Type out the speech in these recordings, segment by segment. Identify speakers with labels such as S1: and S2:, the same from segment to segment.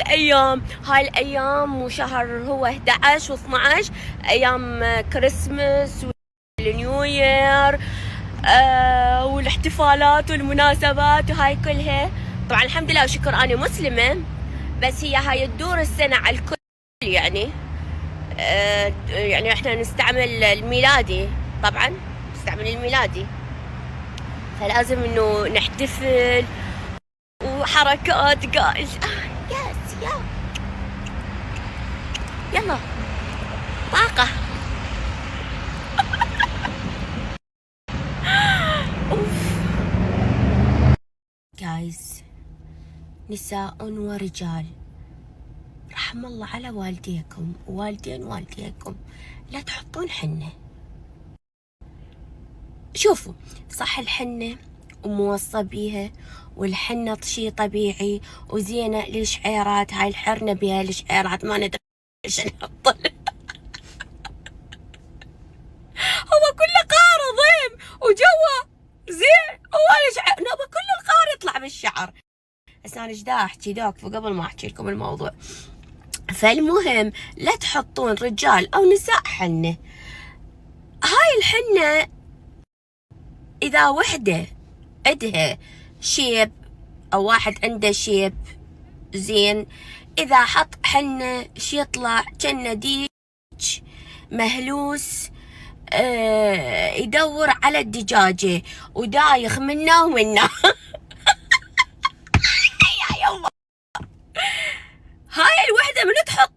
S1: الايام، هاي الايام وشهر هو 11 و12 ايام كريسمس والنيو يير والاحتفالات والمناسبات وهاي كلها. طبعا الحمد لله وشكر انا مسلمة، بس هي هاي تدور السنة على الكل يعني. يعني احنا نستعمل الميلادي، طبعا نستعمل الميلادي، فلازم انه نحتفل وحركات جايز. يس يلا طاقة. اوف جايز، نساء ورجال، رحم الله على والديكم ووالدين والديكم، لا تحطون حنة. شوفوا، صح الحنة وموصى بيها، والحنة شي طبيعي وزينة للشعيرات، هاي الحرنة بيها الشعيرات ما ندري ايش نحط. هو كله قار ضيم وجوا زين، هو الشعر نبى كل القار يطلع بالشعر. بس انا ايش دا احكي ذاك قبل ما احكي لكم الموضوع. فالمهم لا تحطون رجال او نساء حنة. هاي الحنة اذا وحدة عندها شيب او واحد عنده شيب زين، اذا حط حنة شي يطلع كأنه ديج مهلوس، يدور على الدجاجة ودايخ منا ومنا. يا يما هاي الوحدة من تحط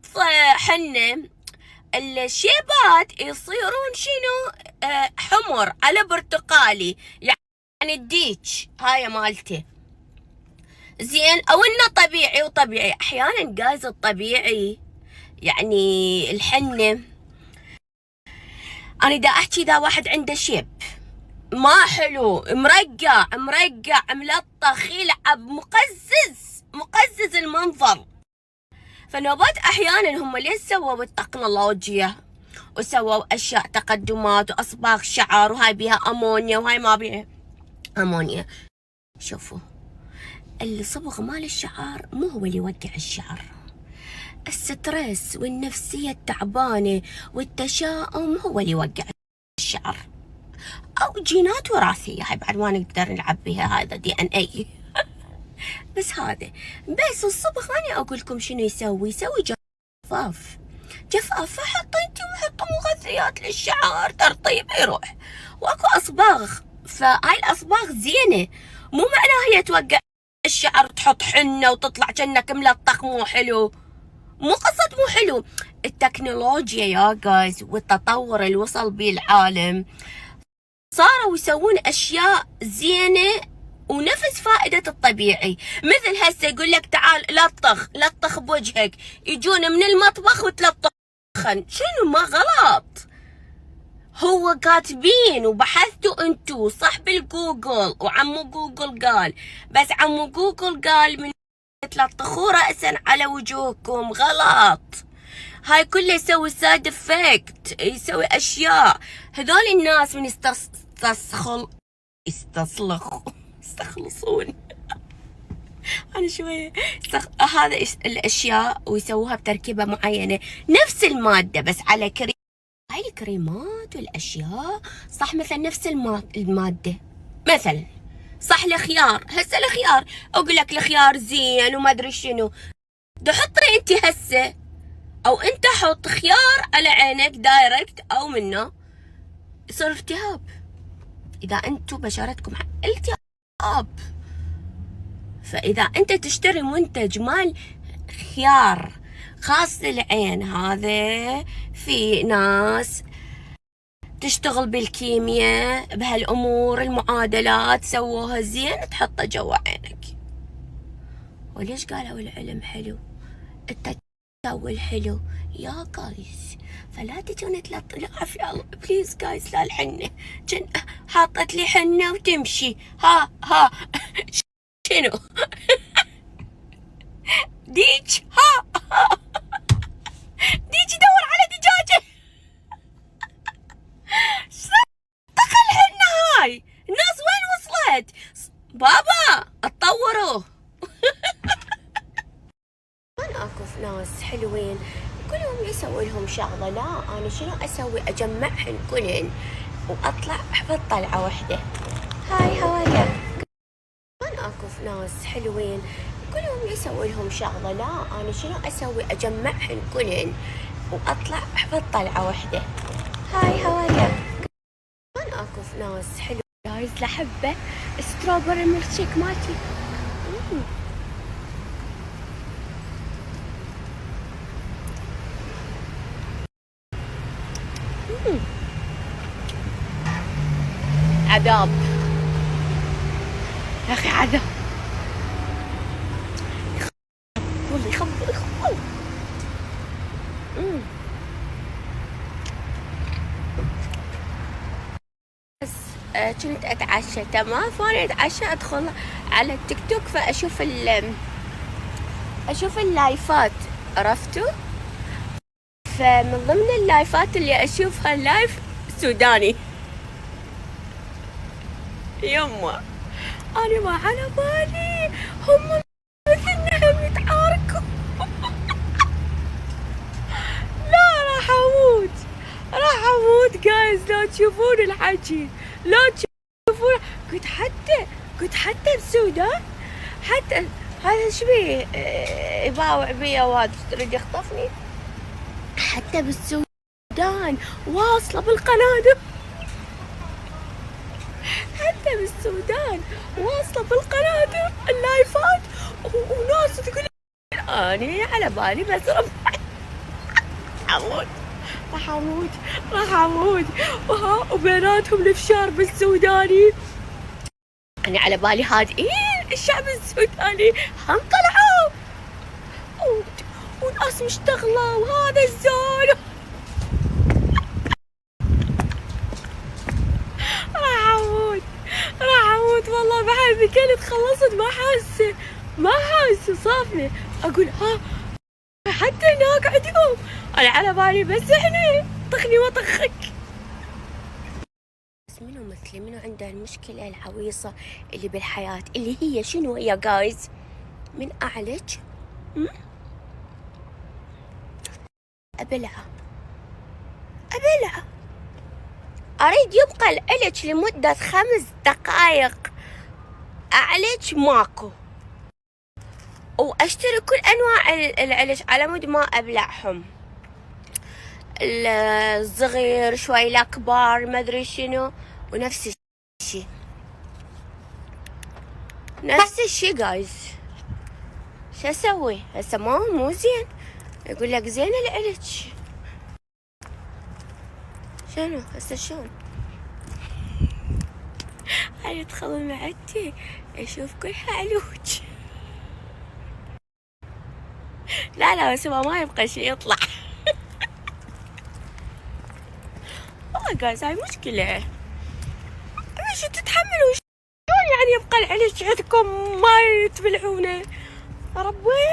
S1: حنة الشيبات يصيرون شنو؟ حمر على برتقالي، يعني الديج هاي مالته زين، او انه طبيعي. وطبيعي احيانا جايز الطبيعي يعني الحنة. انا دا احكي اذا واحد عنده شيب ما حلو، مرقع ملطخ، يلعب مقزز المنظر. فنوبات احيانا هم ليش سووا التكنولوجيا وسووا اشياء تقدمات واصباغ شعر، وهاي بيها امونيا وهاي ما بيها امونيا. شوفوا، الصبغ مال الشعر مو هو اللي يوقع الشعر، الستريس والنفسية التعبانة والتشاؤم هو اللي يوقع الشعر، او جينات وراثية، هاي بعد ما نقدر نلعب بها، هذا DNA. بس هذا بس الصبغ انا اقول لكم شنو يسوي جفاف، فحطوا انتم وحطوا مغذيات للشعر ترطيب يروح، واكو اصباغ. فهاي الاصباغ زينه، مو معناها هي توقع الشعر تحط حنه وتطلع كأنك ملطخ مو حلو، مو قصة مو حلو. التكنولوجيا يا جايز والتطور اللي وصل بيه العالم صاروا يسوون اشياء زينه ونفس فائدة الطبيعي. مثل هسه يقول لك تعال لطخ بوجهك، يجون من المطبخ وتلطخن. شنو ما غلط؟ هو كاتبين وبحثتوا انتو صح بالجوجل، وعمو جوجل قال، بس عمو جوجل قال من تلطخوا رأسا على وجوهكم غلط. هاي كله يسوي سايد افكت، يسوي اشياء. هذول الناس من يستخلصون انا شويه هذا الاشياء ويسووها بتركيبه معينه نفس الماده بس على كريم. هاي الكريمات والاشياء صح، مثلا نفس الماده، مثلا صح الخيار. هسه الخيار اقول لك الخيار زين وما ادري شنو، حطي انت هسه او انت حط خيار على عينك دايركت او منه يصير التهاب. اذا انتم بشرتكم التهاب، فاذا انت تشتري منتج مال خيار خاص للعين، هذا في ناس تشتغل بالكيمياء بهالامور المعادلات سووها زين تحطه جوا عينك. وليش قالوا العلم حلو التسول حلو يا جايز؟ فلا تجون العافية الله بليز جايز. لا الحنة حاطت لي حنة وتمشي ها شنو؟ ديج ديج يدور على دجاجة. طق الحنة هاي، الناس وين وصلت؟ بابا اتطوروا. شغله، لا انا شنو اسوي؟ اجمعهن كلهن واطلع بالطلعه واحده. هاي هوايا انا اكو ناس حلوين كلهم يسوي لهم شغله، لا انا شنو اسوي؟ اجمعهن كلهن واطلع بالطلعه واحده. هاي هوايا انا اكو ناس حلوين جايز لحبه ستروبري ميلك شيك مالتي. عذاب يا اخي، عذاب والله، يخبل يخبل. بس كنت اتعشى تمام، فانا اتعشى ادخل على التيك توك فاشوف اشوف اللايفات، عرفتوا؟ فمن ضمن اللايفات اللي اشوفها لايف سوداني. يما انا ما على بالي هم مثلنا يتعاركوا. لا راح اموت جايز لو تشوفون الحكي، لو تشوفون. قلت حتى بالسودان، حتى هذا شبيه يباوع بيا وهذا يريد يخطفني، حتى بالسودان واصلة بالقنادم. حتى بالسودان واصلة بالقنادم اللايفات، وناس تقول اني على بالي بس راح اموت وبيناتهم الفشار بالسوداني. انا على بالي هادئين الشعب السوداني هم طلعوا وناس مشتغلة وهذا الزول. راح اموت والله، بحالي كانت خلصت ما حاسه صافني. اقول ها حتى هناك عندهم، انا على بالي بس احنا طخني وطخك. بس منو عنده المشكله العويصه اللي بالحياه اللي هي شنو هي جايز؟ من اعلج ابلعه اريد يبقى العلج لمده 5 دقائق، اعلج ماكو، واشتري كل انواع العلج على مود ما ابلعهم، الصغير شوي الاكبر ما ادري شنو، ونفس الشيء جايز. شو اسوي هسه؟ مو زين. يقول لك زين العلج، شنو هسه شلون؟ هاي ادخل معدتي اشوف كلها علوج. لا بس ما يبقى شيء يطلع. والله جايز هاي مشكلة، شو تتحملوا؟ شلون يعني يبقى العلج عندكم ما تبلعونه؟ ربي